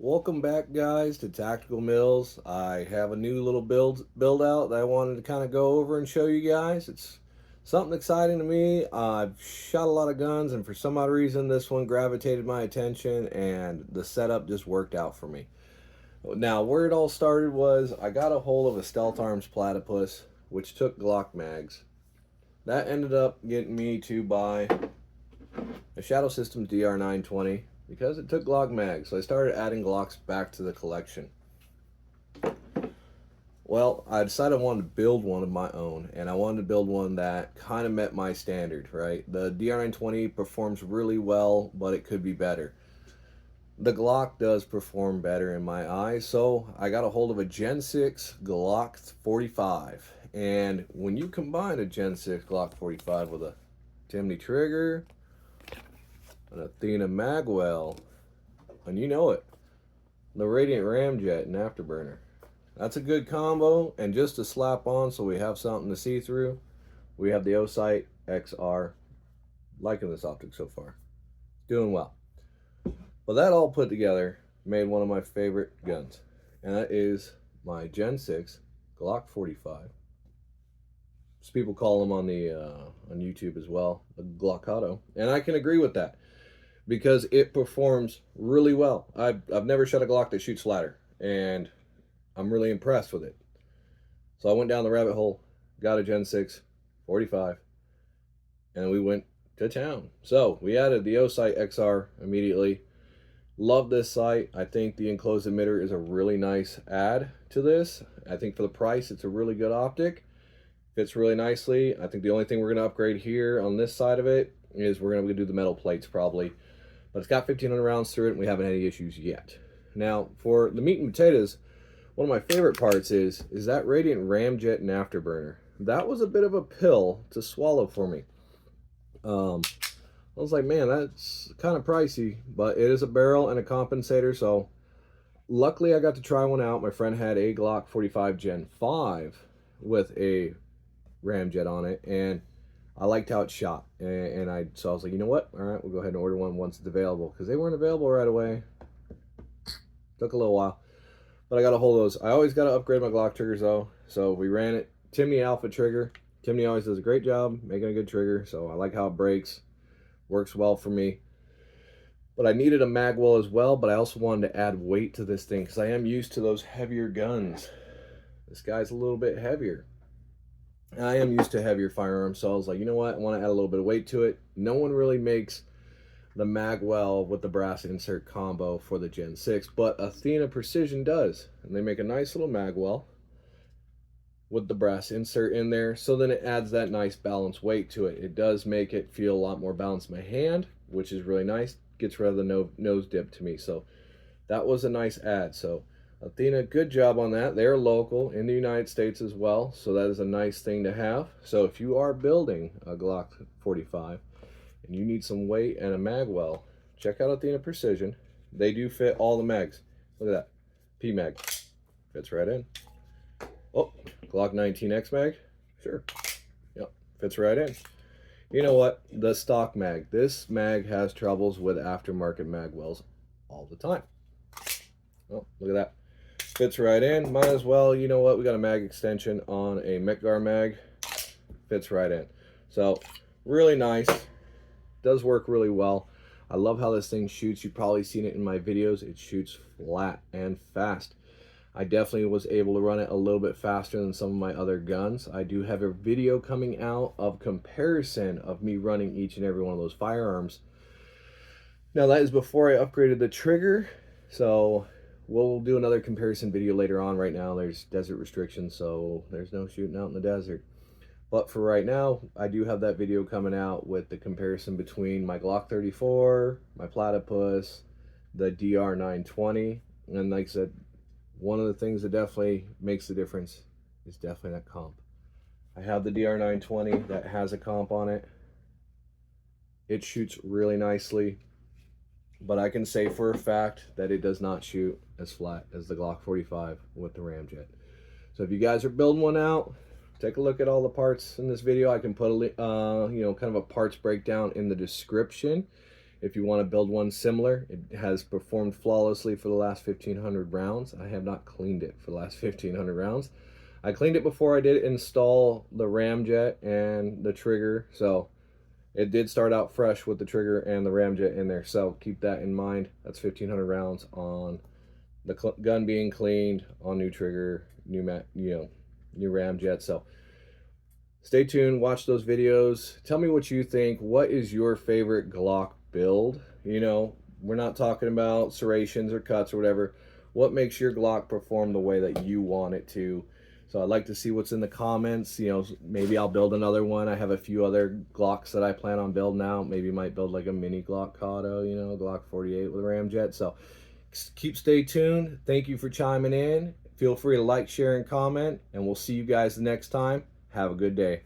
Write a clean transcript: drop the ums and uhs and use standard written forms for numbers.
Welcome back, guys, to Tactical Mills. I have a new little build out that I wanted to kind of go over and show you guys. It's something exciting to me. I've shot a lot of guns, and for some odd reason, this one gravitated my attention, and the setup just worked out for me. Now, where it all started was I got a hold of a Stealth Arms Platypus, which took Glock mags. That ended up getting me to buy a Shadow Systems DR920 because it took Glock mags. So I started adding Glocks back to the collection. Well, I decided I wanted to build one of my own, and I wanted to build one that kind of met my standard, right? The DR920 performs really well, but it could be better. The Glock does perform better in my eyes, so I got a hold of a Gen 6 Glock 45. And when you combine a Gen 6 Glock 45 with a timney trigger, an Athena magwell, and you know it, the radian ramjet and afterburner. That's a good combo. And just to slap on so we have something to see through, we have the osight XR. Liking this optic so far. Doing well. But that all put together made one of my favorite guns, and that is my Gen 6 Glock 45. As people call them on YouTube as well, the gloccato, and I can agree with that because it performs really well. I've never shot a Glock that shoots flatter, and I'm really impressed with it. So I went down the rabbit hole, got a Gen 6 45, and we went to town. So we added the osight XR immediately. Love this sight. I think the enclosed emitter is a really nice add to this. I think for the price, it's a really good optic. Fits really nicely. I think the only thing we're going to upgrade here on this side of it is we're going to do the metal plates probably. But it's got 1,500 rounds through it, and we haven't had any issues yet. Now, for the meat and potatoes, one of my favorite parts is that radiant ramjet and afterburner. That was a bit of a pill to swallow for me. I was like, man, that's kind of pricey, but it is a barrel and a compensator, so luckily I got to try one out. My friend had a Glock 45 Gen 5 with a ramjet on it, and I liked how it shot. So I was like, you know what? All right, we'll go ahead and order one once it's available, because they weren't available right away. Took a little while, but I got a hold of those. I always got to upgrade my Glock triggers, though, so we ran it. Timney Alpha trigger. Timney always does a great job making a good trigger, so I like how it breaks. Works well for me. But I needed a magwell as well, but I also wanted to add weight to this thing because I am used to those heavier guns. This guy's a little bit heavier. And I am used to heavier firearms, so I was like, you know what? I want to add a little bit of weight to it. No one really makes the magwell with the brass insert combo for the Gen 6, but Athena Precision does. And they make a nice little magwell with the brass insert in there, so then it adds that nice balanced weight to it. It does make it feel a lot more balanced in my hand, which is really nice. Gets rid of the nose dip to me, so that was a nice add. So Athena, good job on that. They're local in the United States as well, so that is a nice thing to have. So if you are building a Glock 45 and you need some weight and a magwell, check out Athena Precision. They do fit all the mags. Look at that, P mag fits right in. Oh, Glock 19X mag? Sure. Yep, fits right in. You know what? The stock mag. This mag has troubles with aftermarket magwells all the time. Oh, look at that. Fits right in. Might as well, you know what? We got a mag extension on a Mekgar mag. Fits right in. So, really nice. Does work really well. I love how this thing shoots. You've probably seen it in my videos. It shoots flat and fast. I definitely was able to run it a little bit faster than some of my other guns. I do have a video coming out of comparison of me running each and every one of those firearms. Now that is before I upgraded the trigger, so we'll do another comparison video later on. Right now there's desert restrictions, so there's no shooting out in the desert. But for right now, I do have that video coming out with the comparison between my Glock 34, my Platypus, the DR920, and like I said, one of the things that definitely makes the difference is definitely that comp. I have the DR920 that has a comp on it. It shoots really nicely, but I can say for a fact that it does not shoot as flat as the Glock 45 with the ramjet. So if you guys are building one out, take a look at all the parts in this video. I can put a kind of a parts breakdown in the description If you want to build one similar, it has performed flawlessly for the last 1,500 rounds. I have not cleaned it for the last 1,500 rounds. I cleaned it before I did install the ramjet and the trigger, so it did start out fresh with the trigger and the ramjet in there. So keep that in mind. That's 1,500 rounds on the gun being cleaned, on new trigger, new new ramjet. So stay tuned, watch those videos. Tell me what you think. What is your favorite Glock build? You know, we're not talking about serrations or cuts or whatever. What makes your Glock perform the way that you want it to? So I'd like to see what's in the comments. You know, maybe I'll build another one. I have a few other Glocks that I plan on building out. Maybe might build like a mini gloccato, you know, Glock 48 with a ramjet. So stay tuned. Thank you for chiming in. Feel free to like, share, and comment, and we'll see you guys the next time. Have a good day.